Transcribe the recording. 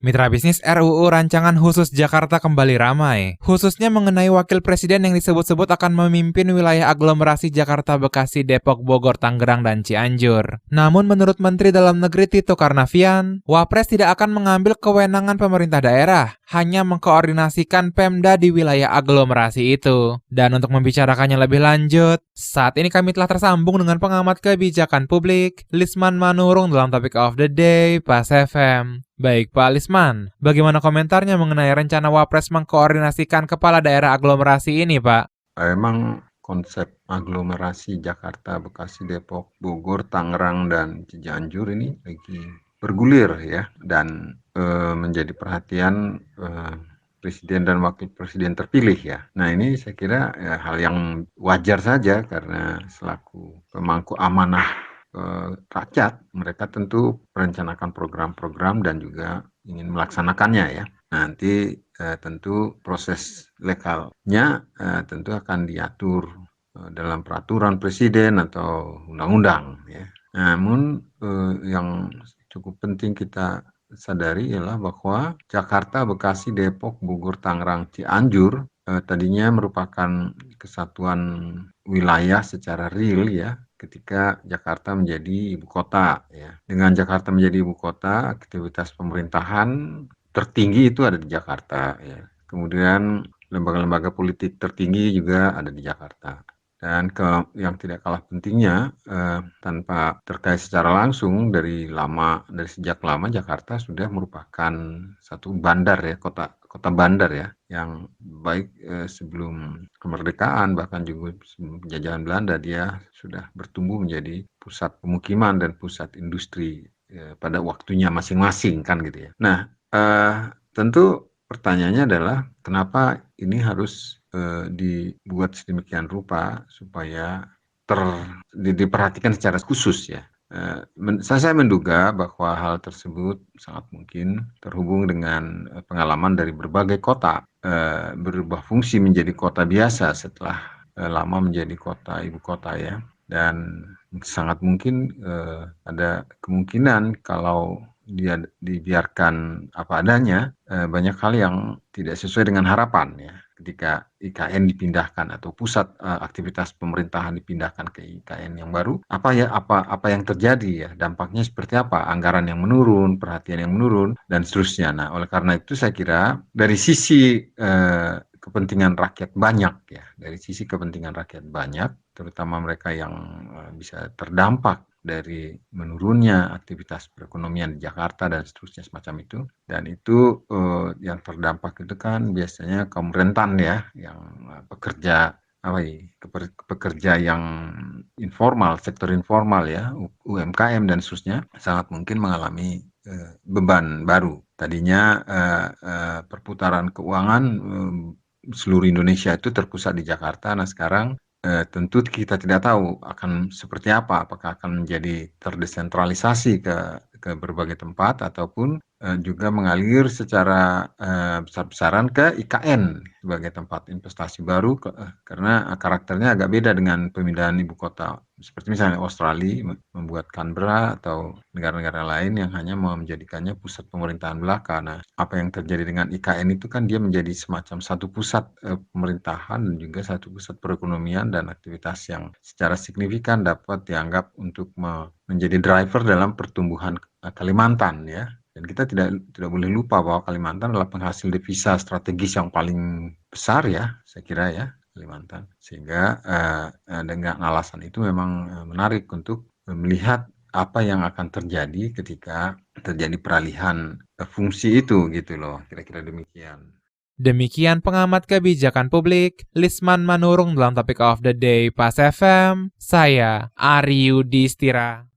Mitra bisnis RUU Rancangan Khusus Jakarta kembali ramai, khususnya mengenai wakil presiden yang disebut-sebut akan memimpin wilayah aglomerasi Jakarta, Bekasi, Depok, Bogor, Tangerang, dan Cianjur. Namun menurut Menteri Dalam Negeri Tito Karnavian, Wapres tidak akan mengambil kewenangan pemerintah daerah, hanya mengkoordinasikan Pemda di wilayah aglomerasi itu. Dan untuk membicarakannya lebih lanjut, saat ini kami telah tersambung dengan pengamat kebijakan publik, Lisman Manurung dalam Topic of the Day, Pas FM. Baik, Pak Lisman, bagaimana komentarnya mengenai rencana Wapres mengkoordinasikan kepala daerah aglomerasi ini, Pak? Emang konsep aglomerasi Jakarta, Bekasi, Depok, Bogor, Tangerang, dan Cianjur ini lagi bergulir ya, dan menjadi perhatian presiden dan wakil presiden terpilih ya. Nah ini saya kira ya, hal yang wajar saja karena selaku pemangku amanah rakyat, mereka tentu merencanakan program-program dan juga ingin melaksanakannya ya. Nanti tentu proses legalnya tentu akan diatur dalam peraturan presiden atau undang-undang ya. Namun yang cukup penting kita sadari ialah bahwa Jakarta, Bekasi, Depok, Bogor, Tangerang, Cianjur tadinya merupakan kesatuan wilayah secara real ya ketika Jakarta menjadi ibu kota ya. Dengan Jakarta menjadi ibu kota, aktivitas pemerintahan tertinggi itu ada di Jakarta ya. Kemudian lembaga-lembaga politik tertinggi juga ada di Jakarta. Dan yang tidak kalah pentingnya, tanpa terkait secara langsung dari sejak lama Jakarta sudah merupakan satu bandar ya, kota bandar ya, yang baik sebelum kemerdekaan bahkan juga sebelum penjajahan Belanda dia sudah bertumbuh menjadi pusat pemukiman dan pusat industri pada waktunya masing-masing kan gitu ya. Nah, tentu pertanyaannya adalah kenapa ini harus dibuat sedemikian rupa supaya diperhatikan secara khusus ya. Saya menduga bahwa hal tersebut sangat mungkin terhubung dengan pengalaman dari berbagai kota berubah fungsi menjadi kota biasa setelah lama menjadi ibu kota ya. Dan sangat mungkin ada kemungkinan kalau dia dibiarkan apa adanya, banyak hal yang tidak sesuai dengan harapan ya. Ketika IKN dipindahkan atau pusat aktivitas pemerintahan dipindahkan ke IKN yang baru, apa yang terjadi ya, dampaknya seperti apa, anggaran yang menurun, perhatian yang menurun dan seterusnya. Nah, oleh karena itu saya kira dari sisi kepentingan rakyat banyak ya, dari sisi kepentingan rakyat banyak, terutama mereka yang bisa terdampak dari menurunnya aktivitas perekonomian di Jakarta dan seterusnya semacam itu. Dan itu yang terdampak itu kan biasanya kaum rentan ya, yang pekerja pekerja yang informal, sektor informal ya, UMKM dan seterusnya, sangat mungkin mengalami beban baru. Tadinya perputaran keuangan seluruh Indonesia itu terpusat di Jakarta. Nah sekarang tentu kita tidak tahu akan seperti apa, apakah akan menjadi terdesentralisasi ke berbagai tempat ataupun juga mengalir secara besar-besaran ke IKN sebagai tempat investasi baru karena karakternya agak beda dengan pemindahan ibu kota. Seperti misalnya Australia membuat Canberra atau negara-negara lain yang hanya mau menjadikannya pusat pemerintahan belaka. Nah, apa yang terjadi dengan IKN itu kan dia menjadi semacam satu pusat pemerintahan dan juga satu pusat perekonomian dan aktivitas yang secara signifikan dapat dianggap untuk menjadi driver dalam pertumbuhan Kalimantan ya. Dan kita tidak boleh lupa bahwa Kalimantan adalah penghasil devisa strategis yang paling besar ya, saya kira ya, Kalimantan. Sehingga dengan alasan itu memang menarik untuk melihat apa yang akan terjadi ketika terjadi peralihan fungsi itu gitu loh, kira-kira demikian. Demikian pengamat kebijakan publik, Lisman Manurung dalam Topic of the Day, Pas FM. Saya, Ari Yudhistira.